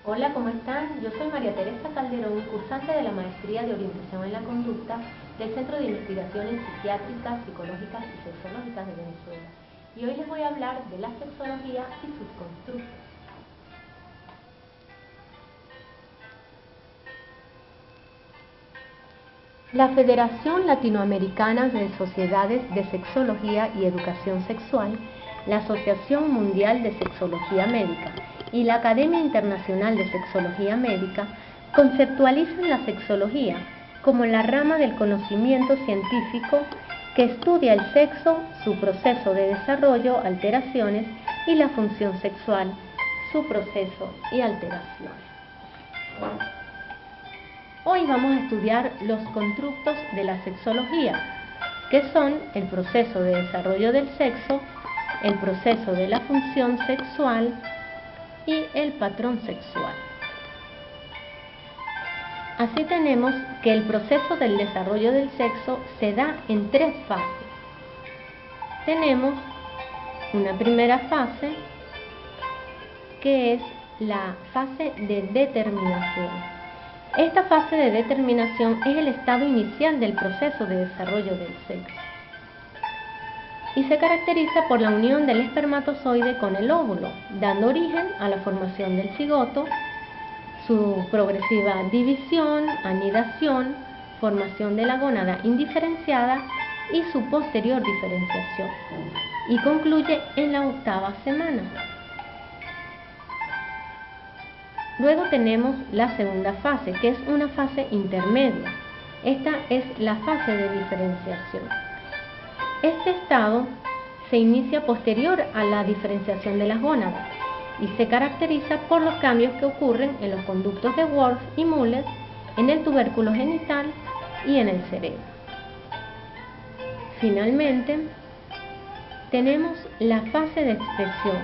Hola, ¿cómo están? Yo soy María Teresa Calderón, cursante de la Maestría de Orientación en la Conducta del Centro de Investigaciones Psiquiátricas, Psicológicas y Sexológicas de Venezuela. Y hoy les voy a hablar de la sexología y sus constructos. La Federación Latinoamericana de Sociedades de Sexología y Educación Sexual, la Asociación Mundial de Sexología Médica y la Academia Internacional de Sexología Médica conceptualizan la sexología como la rama del conocimiento científico que estudia el sexo, su proceso de desarrollo, alteraciones y la función sexual, su proceso y alteraciones. Hoy vamos a estudiar los constructos de la sexología, que son el proceso de desarrollo del sexo, el proceso de la función sexual y el patrón sexual. Así tenemos que el proceso del desarrollo del sexo se da en tres fases. Tenemos una primera fase, que es la fase de determinación. Esta fase de determinación es el estado inicial del proceso de desarrollo del sexo y se caracteriza por la unión del espermatozoide con el óvulo, dando origen a la formación del cigoto, su progresiva división, anidación, formación de la gónada indiferenciada y su posterior diferenciación, y concluye en la 8ª semana. Luego tenemos la segunda fase, que es una fase intermedia. Esta es la fase de diferenciación. Este estado se inicia posterior a la diferenciación de las gónadas y se caracteriza por los cambios que ocurren en los conductos de Wolff y Müller, en el tubérculo genital y en el cerebro. Finalmente, tenemos la fase de expresión.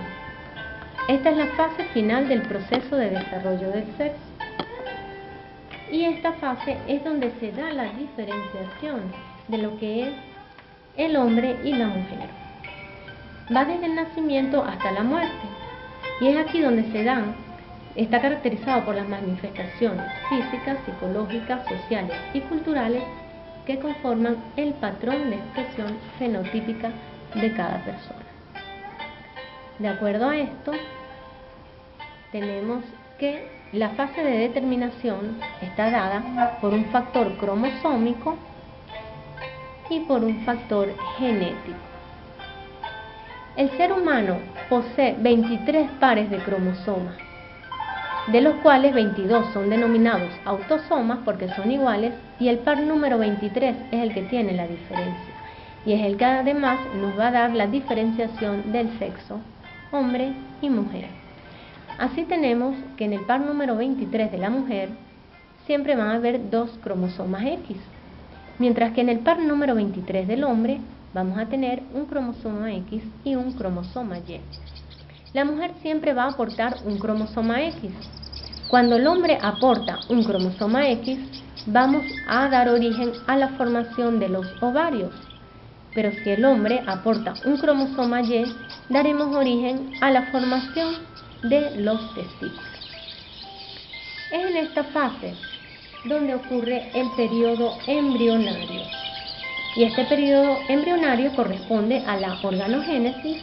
Esta es la fase final del proceso de desarrollo del sexo. Y esta fase es donde se da la diferenciación de lo que es el hombre y la mujer. Va desde el nacimiento hasta la muerte. Y es aquí donde está caracterizado por las manifestaciones físicas, psicológicas, sociales y culturales que conforman el patrón de expresión fenotípica de cada persona. De acuerdo a esto, tenemos que la fase de determinación está dada por un factor cromosómico y por un factor genético. El ser humano posee 23 pares de cromosomas, de los cuales 22 son denominados autosomas porque son iguales, y el par número 23 es el que tiene la diferencia, y es el que además nos va a dar la diferenciación del sexo, hombre y mujer. Así tenemos que en el par número 23 de la mujer siempre van a haber 2 cromosomas X, mientras que en el par número 23 del hombre vamos a tener un cromosoma X y un cromosoma Y. La mujer siempre va a aportar un cromosoma X. Cuando el hombre aporta un cromosoma X, vamos a dar origen a la formación de los ovarios. Pero si el hombre aporta un cromosoma Y, daremos origen a la formación de los testículos. Es en esta fase donde ocurre el periodo embrionario. Y este periodo embrionario corresponde a la organogénesis,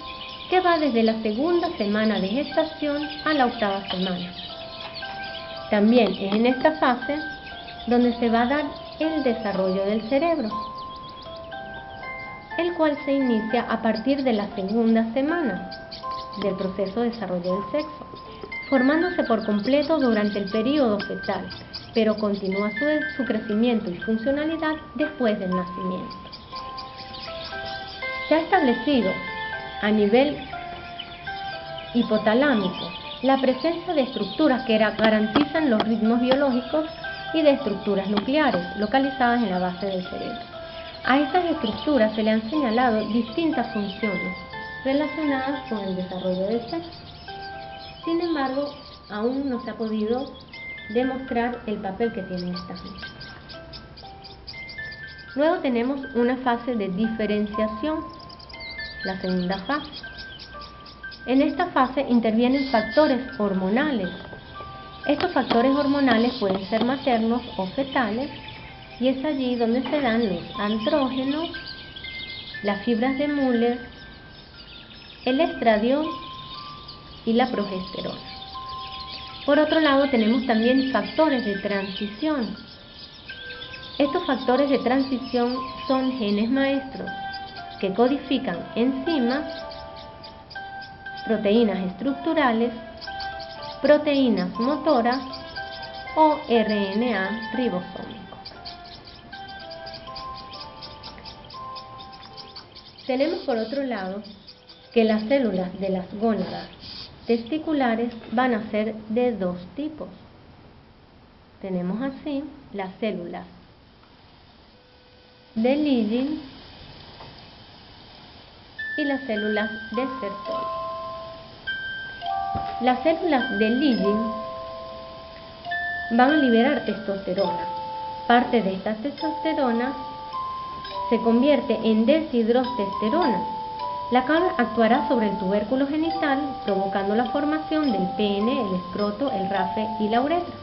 que va desde la 2ª semana de gestación a la 8ª semana. También es en esta fase donde se va a dar el desarrollo del cerebro, el cual se inicia a partir de la 2ª semana del proceso de desarrollo del sexo, formándose por completo durante el periodo fetal, pero continúa su crecimiento y funcionalidad después del nacimiento. Se ha establecido a nivel hipotalámico la presencia de estructuras que garantizan los ritmos biológicos y de estructuras nucleares localizadas en la base del cerebro. A estas estructuras se le han señalado distintas funciones relacionadas con el desarrollo del sexo. Sin embargo, aún no se ha podido demostrar el papel que tienen estas mismas. Luego tenemos una fase de diferenciación, la segunda fase. En esta fase intervienen factores hormonales Estos factores hormonales pueden ser maternos o fetales, y es allí donde se dan los andrógenos, las fibras de Müller, el estradiol y la progesterona. Por otro lado, tenemos también factores de transición. Estos factores de transición son genes maestros que codifican enzimas, proteínas estructurales, proteínas motoras o RNA ribosómico. Tenemos por otro lado que las células de las gónadas testiculares van a ser de dos tipos. Tenemos así las células de Leydig y las células de Sertoli. Las células de Leydig van a liberar testosterona. Parte de esta testosterona se convierte en deshidrotestosterona, la cual actuará sobre el tubérculo genital, provocando la formación del pene, el escroto, el rafe y la uretra.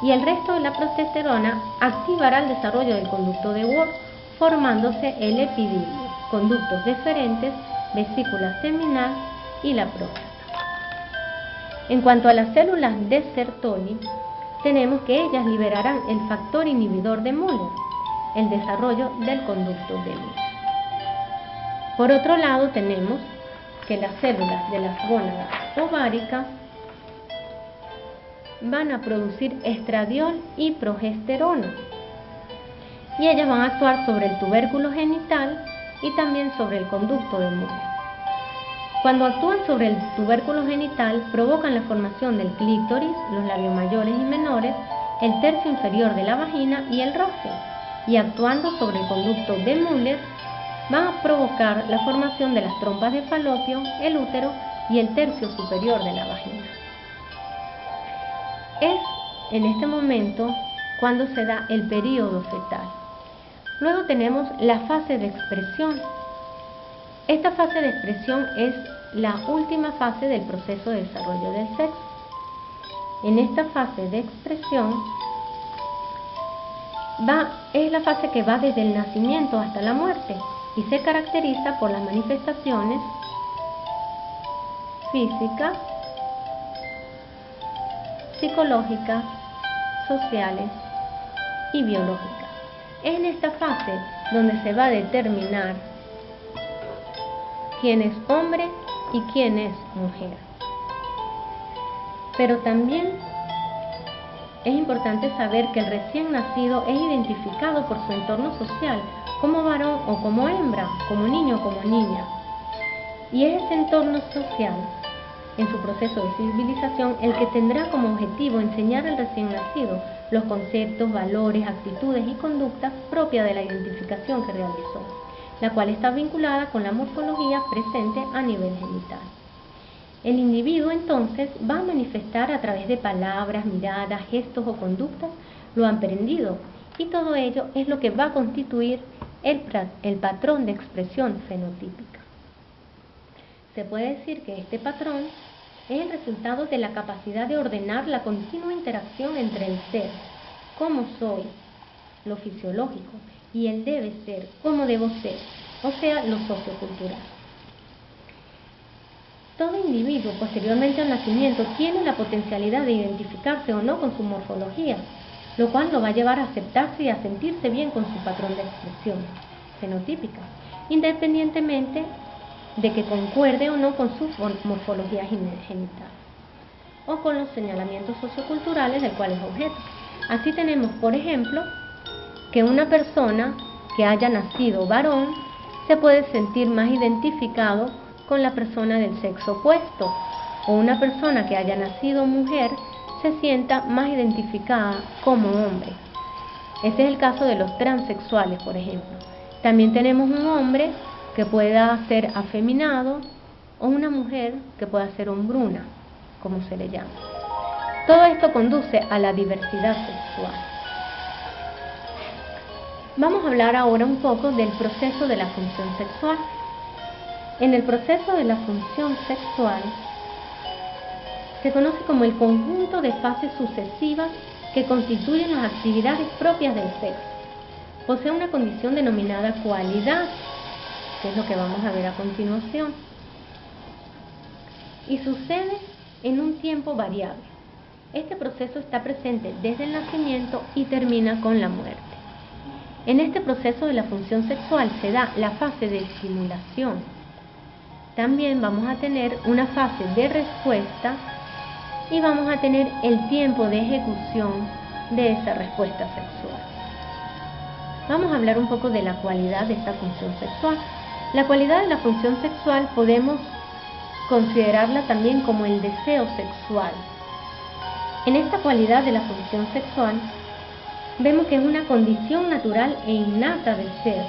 Y el resto de la progesterona activará el desarrollo del conducto de Wolf, formándose el epidilio, conductos deferentes, vesícula seminal y la próstata. En cuanto a las células de Sertoli, tenemos que ellas liberarán el factor inhibidor de Müller, el desarrollo del conducto de Müller. Por otro lado, tenemos que las células de las gónadas ováricas van a producir estradiol y progesterona, y ellas van a actuar sobre el tubérculo genital y también sobre el conducto de Müller. Cuando actúan sobre el tubérculo genital, provocan la formación del clítoris, los labios mayores y menores, el tercio inferior de la vagina y el rafe, y actuando sobre el conducto de Müller, van a provocar la formación de las trompas de falopio, el útero y el tercio superior de la vagina. Es en este momento cuando se da el período fetal. Luego tenemos la fase de expresión. Esta fase de expresión es la última fase del proceso de desarrollo del sexo. En esta fase de expresión es la fase que va desde el nacimiento hasta la muerte y se caracteriza por las manifestaciones físicas, psicológicas, sociales y biológicas. Es en esta fase donde se va a determinar quién es hombre y quién es mujer. Pero también es importante saber que el recién nacido es identificado por su entorno social como varón o como hembra, como niño o como niña. Y es ese entorno social, en su proceso de civilización, el que tendrá como objetivo enseñar al recién nacido los conceptos, valores, actitudes y conductas propias de la identificación que realizó, la cual está vinculada con la morfología presente a nivel genital. El individuo entonces va a manifestar a través de palabras, miradas, gestos o conductas lo aprendido, y todo ello es lo que va a constituir el patrón de expresión fenotípica. Se puede decir que este patrón es el resultado de la capacidad de ordenar la continua interacción entre el ser, cómo soy, lo fisiológico, y el debe ser, cómo debo ser, o sea, lo sociocultural. Todo individuo posteriormente al nacimiento tiene la potencialidad de identificarse o no con su morfología, lo cual lo va a llevar a aceptarse y a sentirse bien con su patrón de expresión fenotípica, independientemente de que concuerde o no con su morfología genital o con los señalamientos socioculturales del cual es objeto. Así tenemos, por ejemplo, que una persona que haya nacido varón se puede sentir más identificado con la persona del sexo opuesto, o una persona que haya nacido mujer se sienta más identificada como hombre. Este es el caso de los transexuales, por ejemplo. También tenemos un hombre que pueda ser afeminado o una mujer que pueda ser hombruna, como se le llama. Todo esto conduce a la diversidad sexual. Vamos a hablar ahora un poco del proceso de la función sexual. En el proceso de la función sexual Se conoce como el conjunto de fases sucesivas que constituyen las actividades propias del sexo. Posee una condición denominada cualidad, que es lo que vamos a ver a continuación, y sucede en un tiempo variable. Este proceso está presente desde el nacimiento y termina con la muerte. En este proceso de la función sexual se da la fase de estimulación. También vamos a tener una fase de respuesta y vamos a tener el tiempo de ejecución de esa respuesta sexual. Vamos a hablar un poco de la cualidad de esta función sexual. La cualidad de la función sexual podemos considerarla también como el deseo sexual. En esta cualidad de la función sexual vemos que es una condición natural e innata del ser.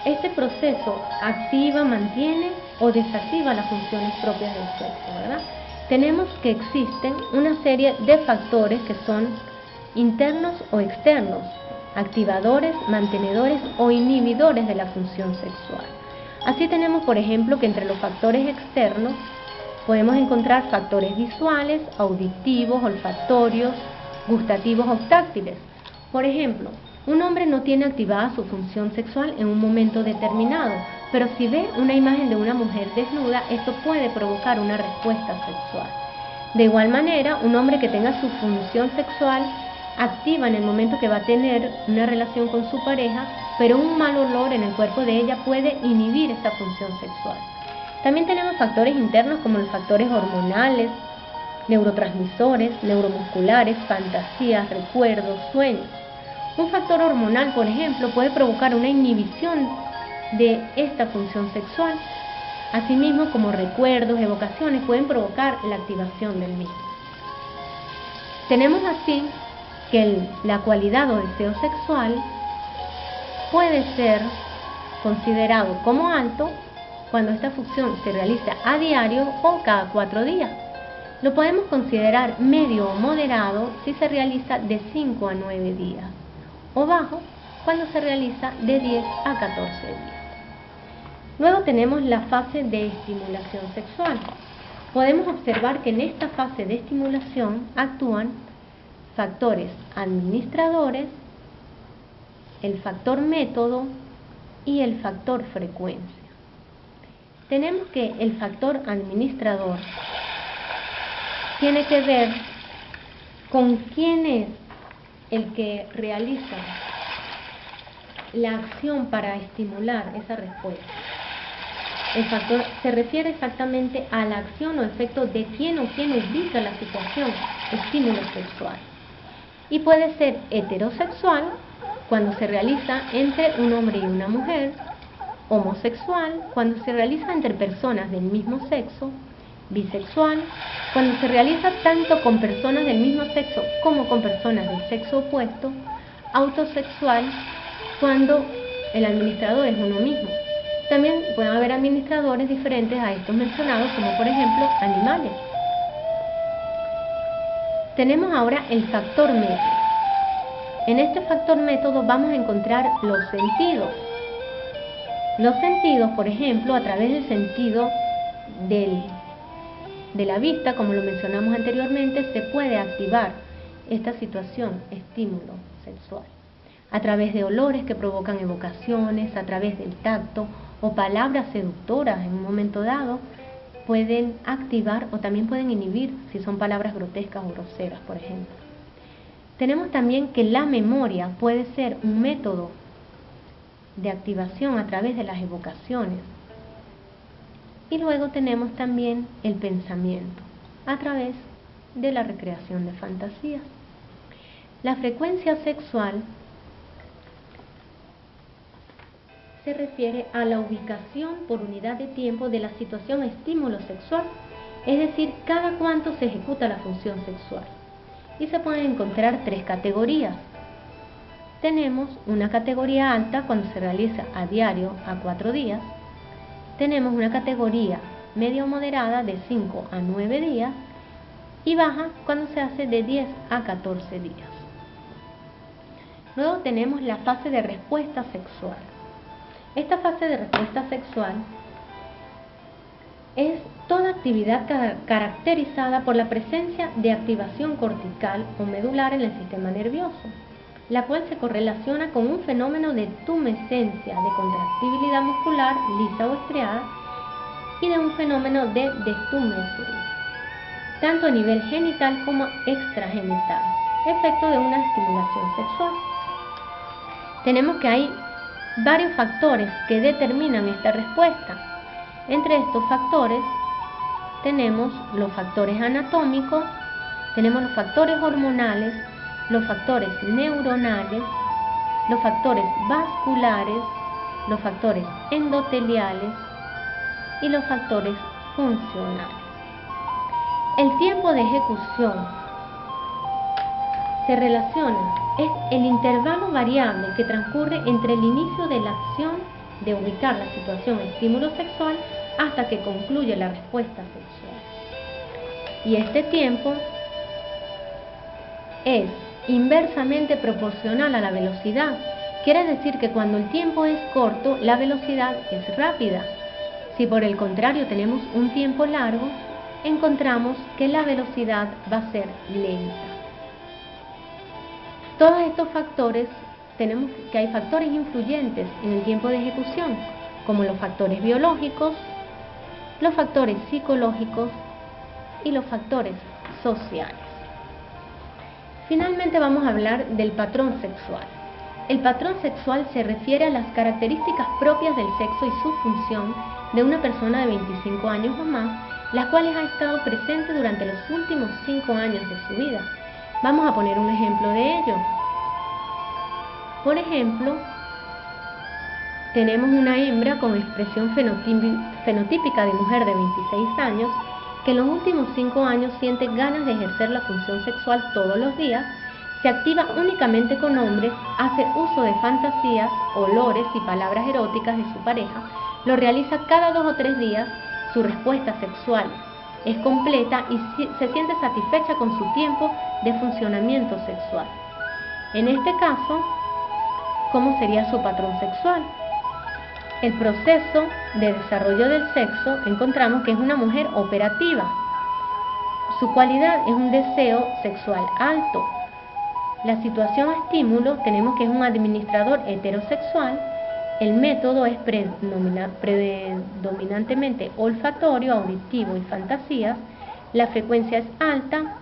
Este proceso activa, mantiene o desactiva las funciones propias del sexo, ¿verdad? Tenemos que existen una serie de factores que son internos o externos, activadores, mantenedores o inhibidores de la función sexual. Así tenemos, por ejemplo, que entre los factores externos podemos encontrar factores visuales, auditivos, olfatorios, gustativos o táctiles. Por ejemplo, un hombre no tiene activada su función sexual en un momento determinado, pero si ve una imagen de una mujer desnuda, esto puede provocar una respuesta sexual. De igual manera, un hombre que tenga su función sexual activa en el momento que va a tener una relación con su pareja, pero un mal olor en el cuerpo de ella puede inhibir esta función sexual. También tenemos factores internos como los factores hormonales, neurotransmisores, neuromusculares, fantasías, recuerdos, sueños. Un factor hormonal, por ejemplo, puede provocar una inhibición de esta función sexual. Asimismo, como recuerdos, evocaciones, pueden provocar la activación del mismo. Tenemos así que la cualidad o deseo sexual puede ser considerado como alto cuando esta función se realiza a diario o cada 4 días. Lo podemos considerar medio o moderado si se realiza de 5 a 9 días, o bajo cuando se realiza de 10 a 14 días. Luego tenemos la fase de estimulación sexual. Podemos observar que en esta fase de estimulación actúan factores administradores, el factor método y el factor frecuencia. Tenemos que el factor administrador tiene que ver con quién es el que realiza la acción para estimular esa respuesta. El factor se refiere exactamente a la acción o efecto de quién o quién ubica la situación, estímulo sexual. Y puede ser heterosexual cuando se realiza entre un hombre y una mujer, homosexual cuando se realiza entre personas del mismo sexo, bisexual cuando se realiza tanto con personas del mismo sexo como con personas del sexo opuesto, autosexual cuando el administrador es uno mismo. También pueden haber administradores diferentes a estos mencionados, como por ejemplo animales. Tenemos ahora el factor método. En este factor método vamos a encontrar los sentidos. Los sentidos, por ejemplo, a través del sentido de la vista, como lo mencionamos anteriormente, se puede activar esta situación, estímulo sexual. A través de olores que provocan evocaciones, a través del tacto o palabras seductoras en un momento dado, pueden activar o también pueden inhibir si son palabras grotescas o groseras, por ejemplo. Tenemos también que la memoria puede ser un método de activación a través de las evocaciones. Y luego tenemos también el pensamiento a través de la recreación de fantasías. La frecuencia sexual se refiere a la ubicación por unidad de tiempo de la situación estímulo sexual, es decir, cada cuánto se ejecuta la función sexual. Y se pueden encontrar 3 categorías. Tenemos una categoría alta cuando se realiza a diario a 4 días. Tenemos una categoría medio moderada de 5 a 9 días y baja cuando se hace de 10 a 14 días. Luego tenemos la fase de respuesta sexual. Esta fase de respuesta sexual es toda actividad caracterizada por la presencia de activación cortical o medular en el sistema nervioso, la cual se correlaciona con un fenómeno de tumescencia, de contractibilidad muscular lisa o estriada, y de un fenómeno de detumescencia, tanto a nivel genital como extragenital, efecto de una estimulación sexual. Tenemos que hay varios factores que determinan esta respuesta. Entre estos factores tenemos los factores anatómicos, tenemos los factores hormonales, los factores neuronales, los factores vasculares, los factores endoteliales y los factores funcionales. El tiempo de ejecución se relaciona, es el intervalo variable que transcurre entre el inicio de la acción de ubicar la situación estímulo sexual hasta que concluye la respuesta sexual. Y este tiempo es inversamente proporcional a la velocidad. Quiere decir que cuando el tiempo es corto, la velocidad es rápida. Si por el contrario tenemos un tiempo largo, encontramos que la velocidad va a ser lenta. Todos estos factores, tenemos que hay factores influyentes en el tiempo de ejecución, como los factores biológicos, los factores psicológicos y los factores sociales. Finalmente vamos a hablar del patrón sexual. El patrón sexual se refiere a las características propias del sexo y su función de una persona de 25 años o más, las cuales ha estado presente durante los últimos 5 años de su vida. Vamos a poner un ejemplo de ello. Por ejemplo, tenemos una hembra con expresión fenotípica de mujer de 26 años que en los últimos 5 años siente ganas de ejercer la función sexual todos los días, se activa únicamente con hombres, hace uso de fantasías, olores y palabras eróticas de su pareja, lo realiza cada 2 o 3 días, su respuesta sexual es completa y se siente satisfecha con su tiempo de funcionamiento sexual. En este caso, ¿cómo sería su patrón sexual? El proceso de desarrollo del sexo encontramos que es una mujer operativa. Su cualidad es un deseo sexual alto. La situación estímulo tenemos que es un administrador heterosexual. El método es predominantemente olfatorio, auditivo y fantasías. La frecuencia es alta.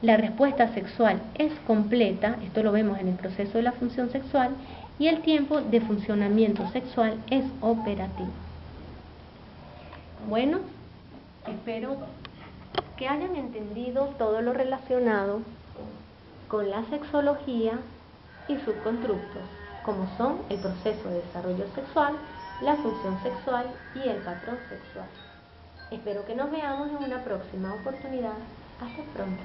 La respuesta sexual es completa. Esto lo vemos en el proceso de la función sexual. Y el tiempo de funcionamiento sexual es operativo. Bueno, espero que hayan entendido todo lo relacionado con la sexología y sus constructos, como son el proceso de desarrollo sexual, la función sexual y el patrón sexual. Espero que nos veamos en una próxima oportunidad. Hasta pronto.